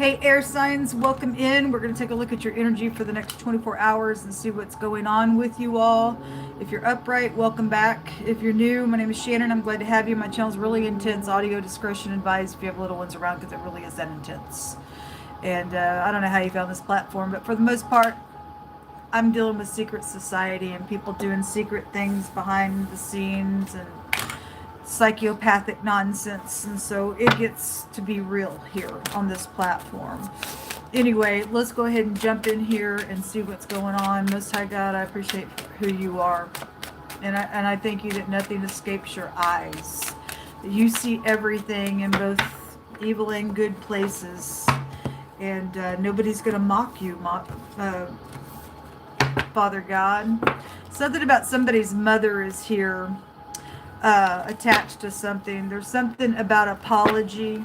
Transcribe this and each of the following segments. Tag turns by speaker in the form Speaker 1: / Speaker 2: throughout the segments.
Speaker 1: Hey, air signs, welcome in. We're going to take a look at your energy for the next 24 hours and see what's going on with you all. If you're upright, welcome back. If you're new, my name is Shannon. I'm glad to have you. My channel's really intense. Audio discretion advised if you have little ones around because it really is that intense. And I don't know how you found this platform, but for the most part, I'm dealing with secret society and people doing secret things behind the scenes and psychopathic nonsense, and so it gets to be real here on this platform. Anyway, let's go ahead and jump in here and see what's going on. Most High God, I appreciate who you are, and I thank you that nothing escapes your eyes. You see everything in both evil and good places, and nobody's going to mock you, Father God. Something about somebody's mother is here. Attached to something. There's something about apology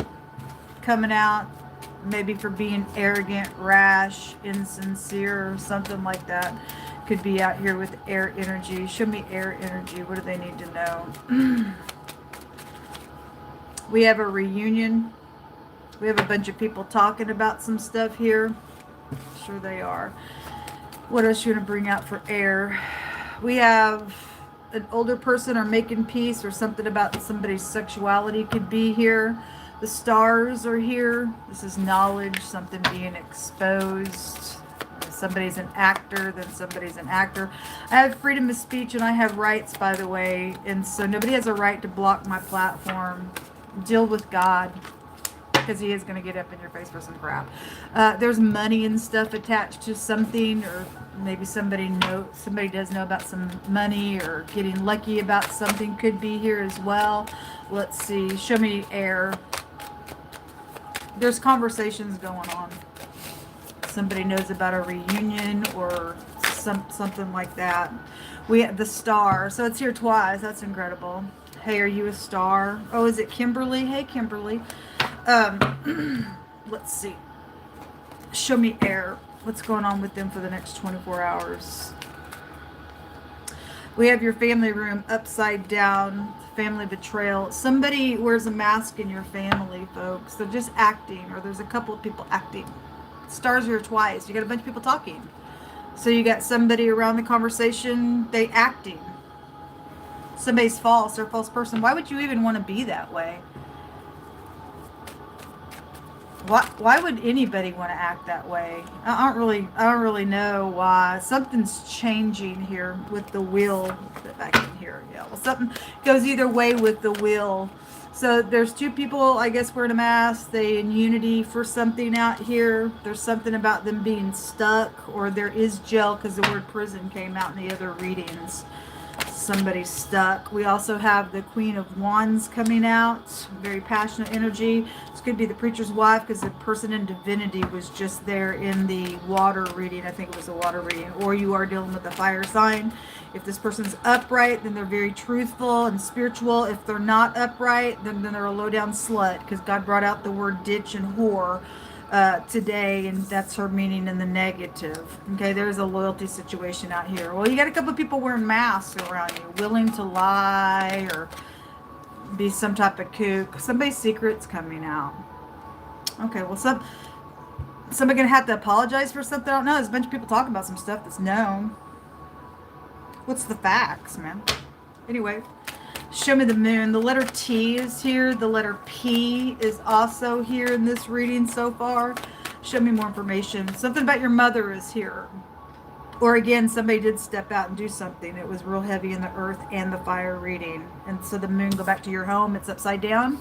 Speaker 1: coming out, maybe for being arrogant, rash, insincere, or something like that. Could be out here with air energy. Show me air energy. What do they need to know? We have a reunion. We have a bunch of people talking about some stuff here. Sure they are. What else you want to bring out for air? We have an older person or making peace, or something about somebody's sexuality could be here. The stars are here. This is knowledge, something being exposed. If somebody's an actor, then somebody's an actor. I have freedom of speech and I have rights, by the way, and so nobody has a right to block my platform. Deal with God, because he is going to get up in your face for some crap. There's money and stuff attached to something, or maybe somebody does know about some money, or getting lucky about something could be here as well. Let's see. Show me air. There's conversations going on. Somebody knows about a reunion or something like that. We have the star. So it's here twice. That's incredible. Hey, are you a star? Oh, is it Kimberly? Hey, Kimberly. Let's see. Show me air. What's going on with them for the next 24 hours? We have your family room upside down. Family betrayal. Somebody wears a mask in your family, folks. They're just acting, or there's a couple of people acting. Stars here twice. You got a bunch of people talking. So you got somebody around the conversation, they acting. Somebody's false. They're a false person. Why would you even want to be that way? Why would anybody want to act that way? I don't really know why. Something's changing here with the wheel. Back in here, yeah. Well, something goes either way with the wheel. So there's two people, I guess, wearing a mask. They in unity for something out here. There's something about them being stuck, or there is jail because the word prison came out in the other readings. Somebody's stuck. We also have the Queen of Wands coming out. Very passionate energy. This could be the preacher's wife, because the person in divinity was just there in the water reading. I think it was a water reading. Or you are dealing with a fire sign. If this person's upright, then they're very truthful and spiritual. If they're not upright, then they're a low down slut, because God brought out the word ditch and whore today, and that's her meaning in the negative. Okay, there's a loyalty situation out here. Well, you got a couple of people wearing masks around you, willing to lie or be some type of kook. Somebody's secret's coming out. Okay, well, somebody gonna have to apologize for something. I don't know. There's a bunch of people talking about some stuff that's known. What's the facts, man? Anyway, show me the moon. The letter T is here. The letter P is also here in this reading so far. Show me more information. Something about your mother is here. Or again, somebody did step out and do something. It was real heavy in the earth and the fire reading. And so the moon, go back to your home. It's upside down.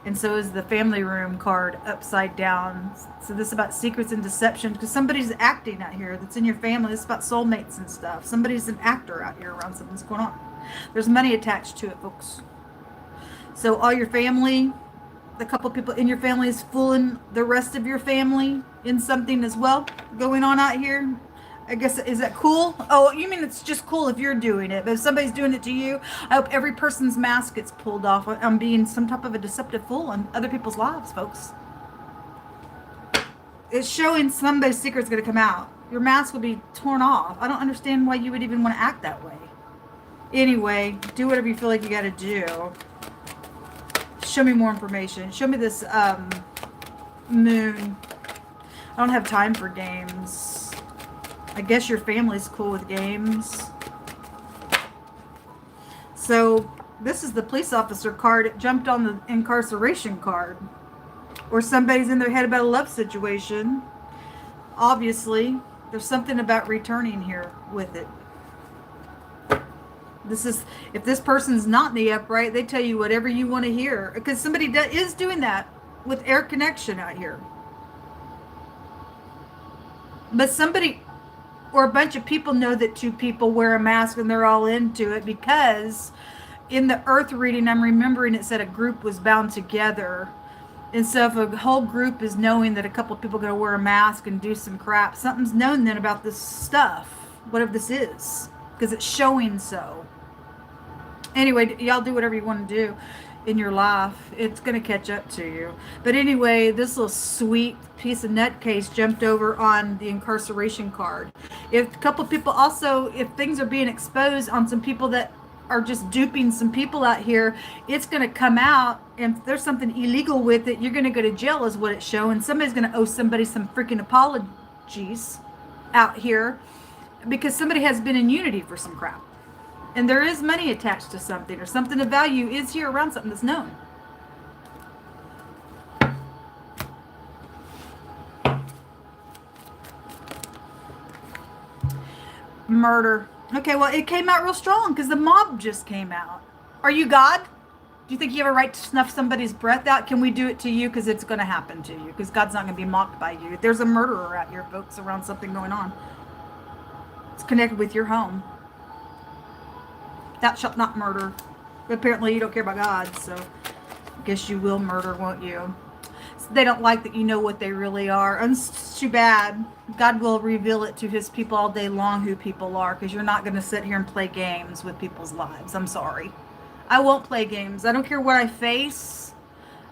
Speaker 1: And so is the family room card upside down. So this is about secrets and deception, because somebody's acting out here that's in your family. This is about soulmates and stuff. Somebody's an actor out here around something's going on. There's money attached to it, folks. So all your family, the couple people in your family is fooling the rest of your family in something as well going on out here. I guess, is that cool? Oh, you mean it's just cool if you're doing it, but if somebody's doing it to you, I hope every person's mask gets pulled off on being some type of a deceptive fool in other people's lives, folks. It's showing somebody's secret's going to come out. Your mask will be torn off. I don't understand why you would even want to act that way. Anyway, do whatever you feel like you got to do. Show me more information. Show me this moon I don't have time for games. I guess your family's cool with games. So this is the police officer card. It jumped on the incarceration card. Or somebody's in their head about a love situation. Obviously, there's something about returning here with it. This is, if this person's not in the upright, they tell you whatever you want to hear. Because somebody is doing that with air connection out here. But somebody or a bunch of people know that two people wear a mask and they're all into it, because in the earth reading, I'm remembering it said a group was bound together. And so if a whole group is knowing that a couple of people are going to wear a mask and do some crap, something's known then about this stuff, whatever this is, because it's showing so. Anyway, y'all do whatever you want to do in your life. It's going to catch up to you. But anyway, this little sweet piece of nutcase jumped over on the incarceration card. If a couple of people also, if things are being exposed on some people that are just duping some people out here, it's going to come out. And if there's something illegal with it, you're going to go to jail is what it's showing. Somebody's going to owe somebody some freaking apologies out here because somebody has been in unity for some crap. And there is money attached to something, or something of value is here around something that's known. Murder. Okay, well, it came out real strong because the mob just came out. Are you God? Do you think you have a right to snuff somebody's breath out? Can we do it to you? Because it's going to happen to you. Because God's not going to be mocked by you. There's a murderer out here, folks, around something going on. It's connected with your home. Thou shalt not murder. But apparently you don't care about God, so I guess you will murder, won't you? So they don't like that you know what they really are. And it's too bad. God will reveal it to his people all day long who people are, because you're not going to sit here and play games with people's lives. I'm sorry. I won't play games. I don't care what I face.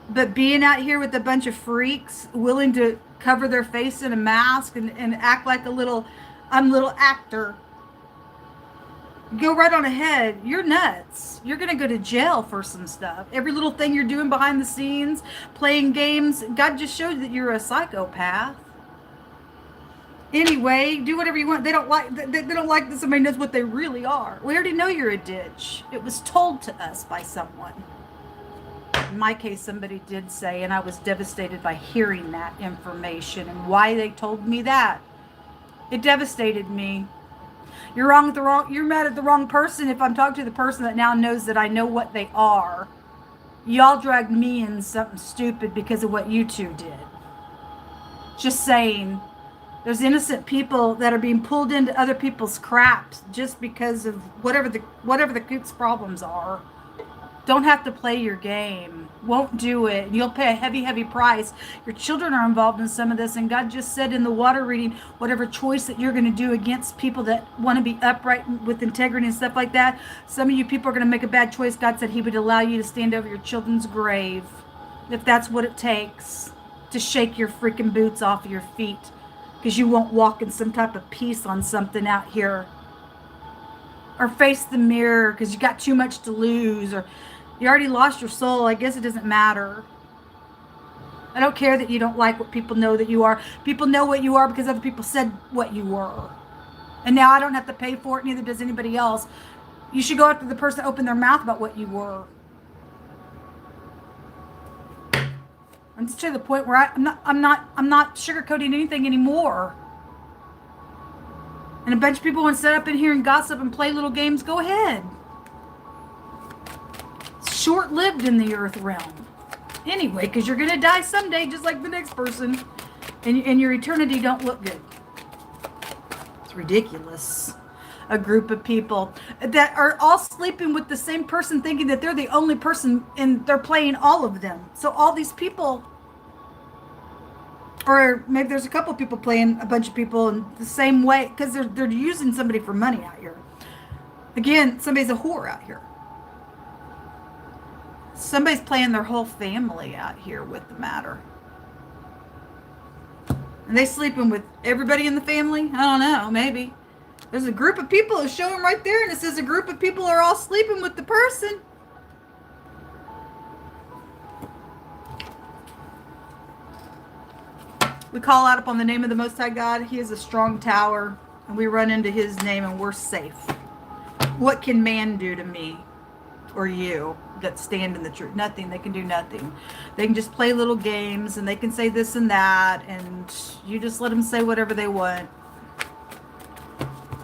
Speaker 1: But being out here with a bunch of freaks willing to cover their face in a mask and act like I'm a little actor. Go right on ahead. You're nuts. You're going to go to jail for some stuff. Every little thing you're doing behind the scenes, playing games, God just showed that you're a psychopath. Anyway, do whatever you want. They don't like that somebody knows what they really are. We already know you're a ditch. It was told to us by someone. In my case, somebody did say, and I was devastated by hearing that information and why they told me that. It devastated me. You're mad at the wrong person if I'm talking to the person that now knows that I know what they are. Y'all dragged me in something stupid because of what you two did. Just saying. There's innocent people that are being pulled into other people's craps just because of whatever the coop's problems are. Don't have to play your game. Won't do it. You'll pay a heavy, heavy price. Your children are involved in some of this, and God just said in the water reading, whatever choice that you're going to do against people that want to be upright with integrity and stuff like that, some of you people are going to make a bad choice. God said he would allow you to stand over your children's grave if that's what it takes to shake your freaking boots off of your feet, because you won't walk in some type of peace on something out here, or face the mirror because you got too much to lose, or you already lost your soul. I guess it doesn't matter. I don't care that you don't like what people know that you are. People know what you are because other people said what you were. And now I don't have to pay for it, neither does anybody else. You should go after the person that opened their mouth about what you were. I'm just to the point where I'm not sugarcoating anything anymore. And a bunch of people want to sit up in here and gossip and play little games. Go ahead. Short-lived in the earth realm. Anyway, because you're going to die someday just like the next person. And your eternity don't look good. It's ridiculous. A group of people that are all sleeping with the same person, thinking that they're the only person, and they're playing all of them. So all these people, or maybe there's a couple of people playing a bunch of people in the same way, because they're using somebody for money out here. Again, somebody's a whore out here. Somebody's playing their whole family out here with the matter. Are they sleeping with everybody in the family? I don't know, maybe. There's a group of people that's showing right there, and it says a group of people are all sleeping with the person. We call out upon the name of the Most High God. He is a strong tower, and we run into his name, and we're safe. What can man do to me or you that stand in the truth? Nothing. They can do nothing. They can just play little games, and they can say this and that, and you just let them say whatever they want.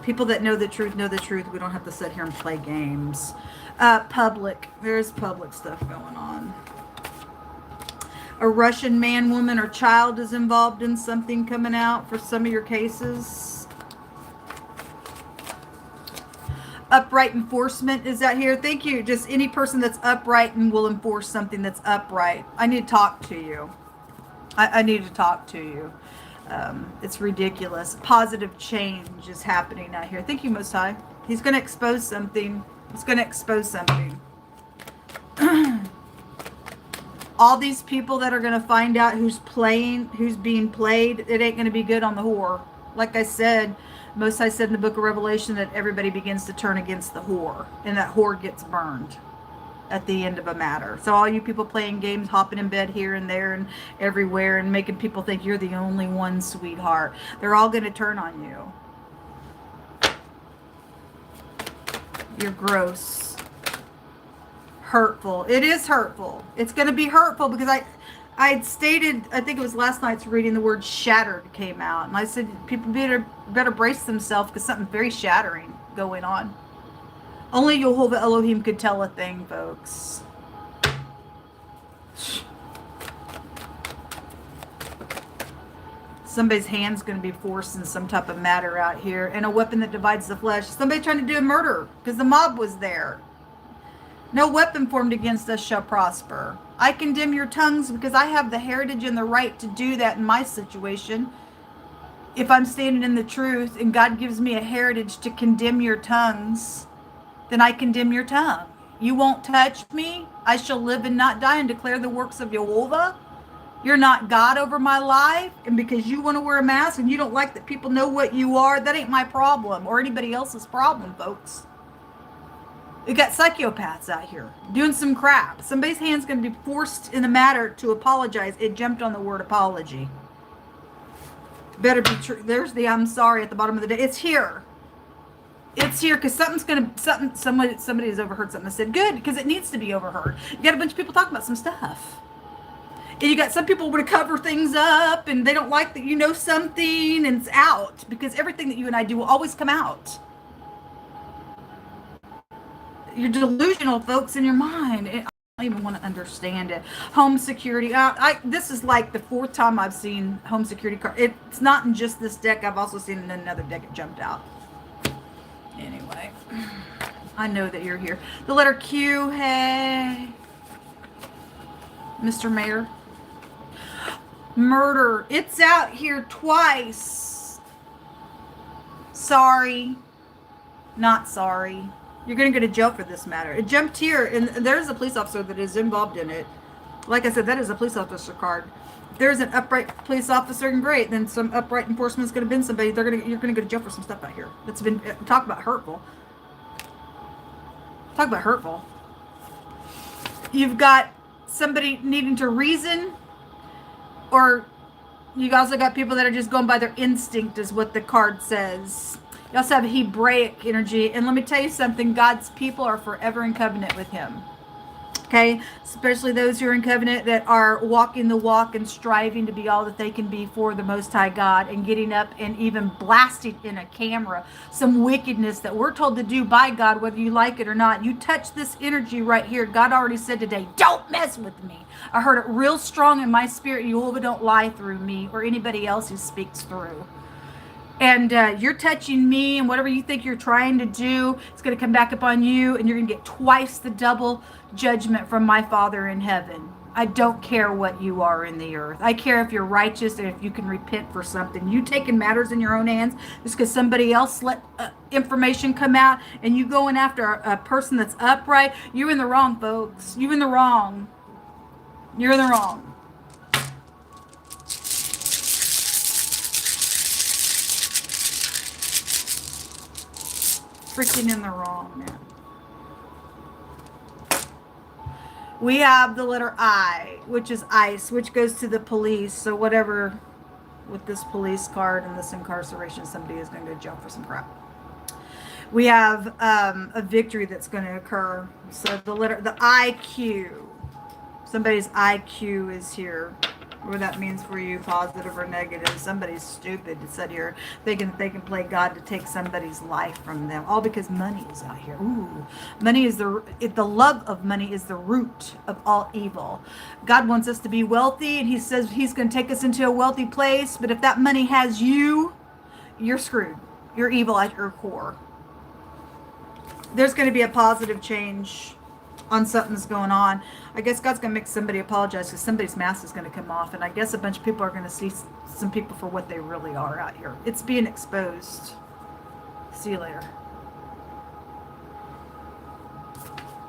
Speaker 1: People that know the truth know the truth. We don't have to sit here and play games. Public. There's public stuff going on. A Russian man, woman, or child is involved in something coming out for some of your cases. Upright enforcement is out here. Thank you. Just any person that's upright and will enforce something that's upright. I need to talk to you. I need to talk to you. It's ridiculous. Positive change is happening out here. Thank you, Most High. He's going to expose something. He's going to expose something. All these people that are going to find out who's playing, who's being played, it ain't going to be good on the whore. Like I said, Most High said in the book of Revelation that everybody begins to turn against the whore, and that whore gets burned at the end of a matter. So all you people playing games, hopping in bed here and there and everywhere and making people think you're the only one, sweetheart, they're all going to turn on you. You're gross. Hurtful. It is hurtful. It's going to be hurtful because I had stated, I think it was last night's reading, the word shattered came out. And I said, people better brace themselves because something very shattering going on. Only Yehovah Elohim could tell a thing, folks. Somebody's hand's going to be forced in some type of matter out here. And a weapon that divides the flesh. Somebody trying to do a murder because the mob was there. No weapon formed against us shall prosper. I condemn your tongues because I have the heritage and the right to do that in my situation. If I'm standing in the truth and God gives me a heritage to condemn your tongues, then I condemn your tongue. You won't touch me. I shall live and not die and declare the works of Jehovah. You're not God over my life. And because you want to wear a mask and you don't like that people know what you are, that ain't my problem or anybody else's problem, folks. We got psychopaths out here doing some crap. Somebody's hand's going to be forced in the matter to apologize. It jumped on the word apology. Better be true. There's the I'm sorry at the bottom of the day. It's here. It's here because somebody has overheard something and said, good, because it needs to be overheard. You got a bunch of people talking about some stuff. And you got some people want to cover things up and they don't like that you know something and it's out because everything that you and I do will always come out. You're delusional, folks, in your mind. I don't even want to understand it. Home security. This is like the fourth time I've seen home security card. It's not in just this deck. I've also seen it in another deck. It jumped out. Anyway, I know that you're here. The letter Q. Hey, Mr. Mayor. Murder. It's out here twice. Sorry. Not sorry. You're going to go to jail for this matter. It jumped here, and there's a police officer that is involved in it. Like I said, that is a police officer card. If there's an upright police officer, and great, then some upright enforcement is going to bend somebody. You're going to go to jail for some stuff out here. That's been, talk about hurtful. Talk about hurtful. You've got somebody needing to reason, or you also got people that are just going by their instinct, is what the card says. You also have Hebraic energy. And let me tell you something. God's people are forever in covenant with him. Okay? Especially those who are in covenant that are walking the walk and striving to be all that they can be for the Most High God and getting up and even blasting in a camera some wickedness that we're told to do by God, whether you like it or not. You touch this energy right here. God already said today, don't mess with me. I heard it real strong in my spirit. Jehovah don't lie through me or anybody else who speaks through. And you're touching me, and whatever you think you're trying to do, it's going to come back upon you, and you're going to get twice the double judgment from my Father in heaven. I don't care what you are in the earth. I care if you're righteous and if you can repent for something. You taking matters in your own hands just because somebody else let information come out, and you going after a person that's upright, you're in the wrong, folks. You're in the wrong. You're in the wrong. Freaking in the wrong, man. We have the letter I, which is ice, which goes to the police. So whatever with this police card and this incarceration, somebody is going to go to jail for some crap. We have a victory that's going to occur. So the IQ, somebody's IQ is here. What that means for you, positive or negative. Somebody's stupid to sit here. They can play God to take somebody's life from them, all because money is out here. Ooh, money is the love of money is the root of all evil. God wants us to be wealthy, and He says He's going to take us into a wealthy place. But if that money has you, you're screwed. You're evil at your core. There's going to be a positive change on something that's going on. I guess God's going to make somebody apologize because somebody's mask is going to come off. And I guess a bunch of people are going to see some people for what they really are out here. It's being exposed. See you later.